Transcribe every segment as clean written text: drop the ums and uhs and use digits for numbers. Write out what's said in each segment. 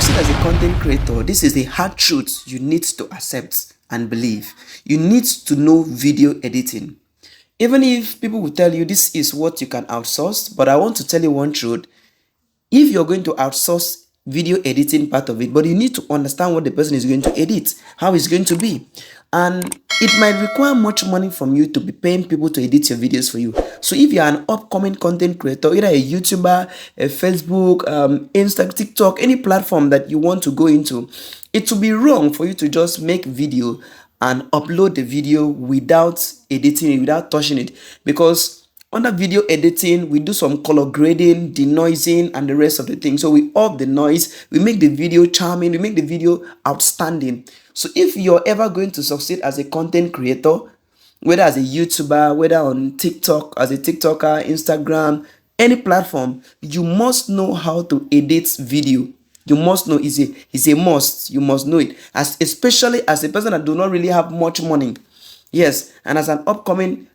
succeed as a content creator, this is the hard truth you need to accept and believe. You need to know video editing. Even if people will tell you this is what you can outsource, but I want to tell you one truth. If you're going to outsource video editing part of it, but you need to understand what the person is going to edit, how it's going to be. And it might require much money from you to be paying people to edit your videos for you. So if you're an upcoming content creator, either a YouTuber, a Facebook, Instagram, TikTok, any platform that you want to go into, it will be wrong for you to just make video and upload the video without editing it, without touching it. Because under video editing, we do some color grading, denoising, and the rest of the thing. So we up the noise, we make the video charming, we make the video outstanding. So if you're ever going to succeed as a content creator, whether as a YouTuber, whether on TikTok, as a TikToker, Instagram, any platform, you must know how to edit video. You must know, it's a must. You must know it, especially as a person that do not really have much money. Yes, and as an upcoming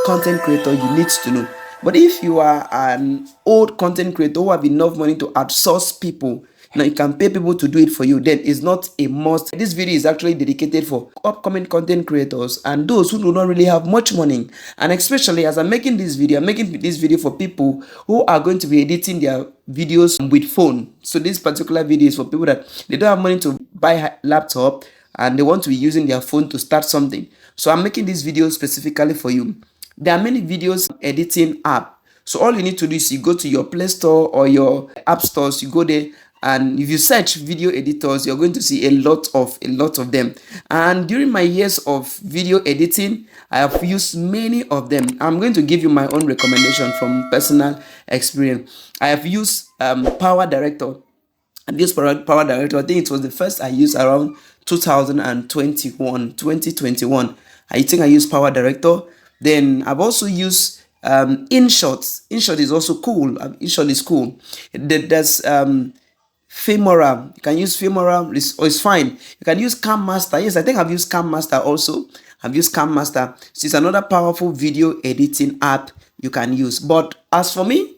content creator, you need to know. But if you are an old content creator who have enough money to outsource people, now you can pay people to do it for you, then it's not a must. This video is actually dedicated for upcoming content creators and those who do not really have much money. And especially as I'm making this video, I'm making this video for people who are going to be editing their videos with phone. So this particular video is for people that they don't have money to buy a laptop and they want to be using their phone to start something. So I'm making this video specifically for you. There are many videos editing app. So all you need to do is you go to your Play Store or your app stores, you go there, and if you search video editors, you're going to see a lot of them. And during my years of video editing, I have used many of them. I'm going to give you my own recommendation from personal experience. I have used Power Director. And this Power Director, I think it was the first I used around 2021. I think I used Power Director. Then I've also used InShot. InShot is also cool. InShot is cool. There's Filmora. You can use Filmora. It's fine. You can use CamMaster. Yes, I think I've used CamMaster also. I've used CamMaster. So it's another powerful video editing app you can use. But as for me,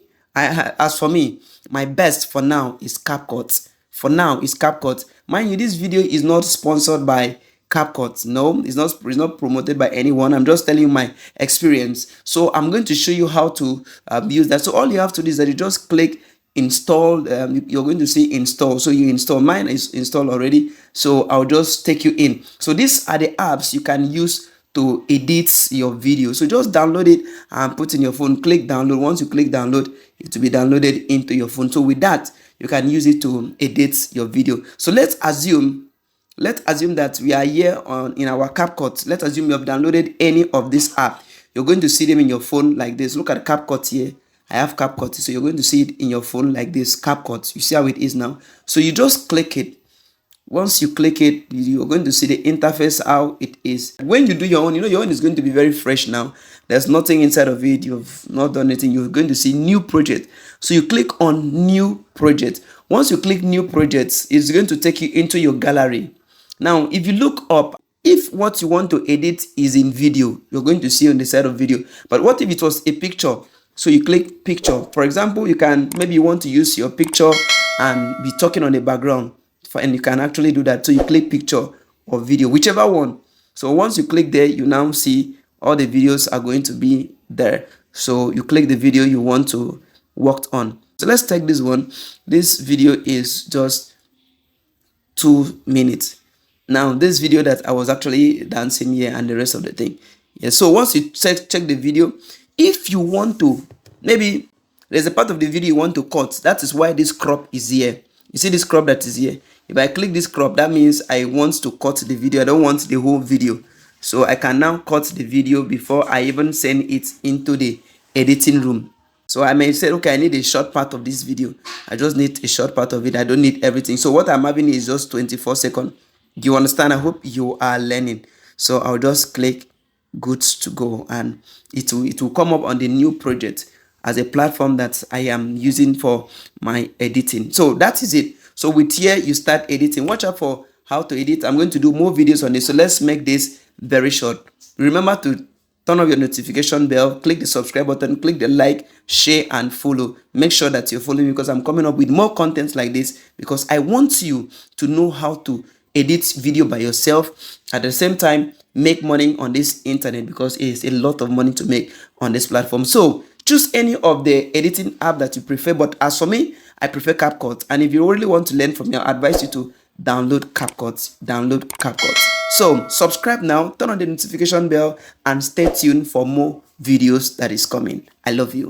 my best for now is CapCut. For now is CapCut. Mind you, this video is not sponsored by CapCut. No, it's not promoted by anyone. I'm just telling you my experience. So I'm going to show you how to use that. So all you have to do is that you just click install. You're going to see install. So you install. Mine is installed already. So I'll just take you in. So these are the apps you can use to edit your video. So just download it and put in your phone. Click download. Once you click download, it will be downloaded into your phone. So with that, you can use it to edit your video. So let's assume that we are here in our CapCut. Let's assume you have downloaded any of this app. You're going to see them in your phone like this. Look at CapCut here. I have CapCut, so you're going to see it in your phone like this. CapCut. You see how it is now. So you just click it. Once you click it, you're going to see the interface, how it is. When you do your own, your own is going to be very fresh now. There's nothing inside of it. You've not done anything. You're going to see new project. So you click on new project. Once you click new projects, it's going to take you into your gallery. Now, if you look up, if what you want to edit is in video, you're going to see on the side of video. But what if it was a picture? So you click picture. For example, maybe you want to use your picture and be talking on the background. And you can actually do that. So you click picture or video, whichever one. So once you click there, you now see all the videos are going to be there. So you click the video you want to work on. So let's take this one. This video is just 2 minutes. Now this video that I was actually dancing here and the rest of the thing. Yeah. So once you check the video, if you want to, maybe there's a part of the video you want to cut. That is why this crop is here. You see this crop that is here. If I click this crop, that means I want to cut the video. I don't want the whole video. So I can now cut the video before I even send it into the editing room. So I may say, okay, I need a short part of this video. I just need a short part of it. I don't need everything. So what I'm having is just 24 seconds. Do you understand? I hope you are learning. So I'll just click good to go and it will come up on the new project as a platform that I am using for my editing. So that is it. So with here, you start editing. Watch out for how to edit. I'm going to do more videos on this. So let's make this very short. Remember to turn on your notification bell, click the subscribe button, click the like, share, and follow. Make sure that you're following me because I'm coming up with more content like this because I want you to know how to edit video by yourself. At the same time, make money on this internet because it is a lot of money to make on this platform. So choose any of the editing app that you prefer. But as for me, I prefer CapCut. And if you really want to learn from me, I advise you to download CapCut. Download CapCut. So subscribe now, turn on the notification bell, and stay tuned for more videos that is coming. I love you.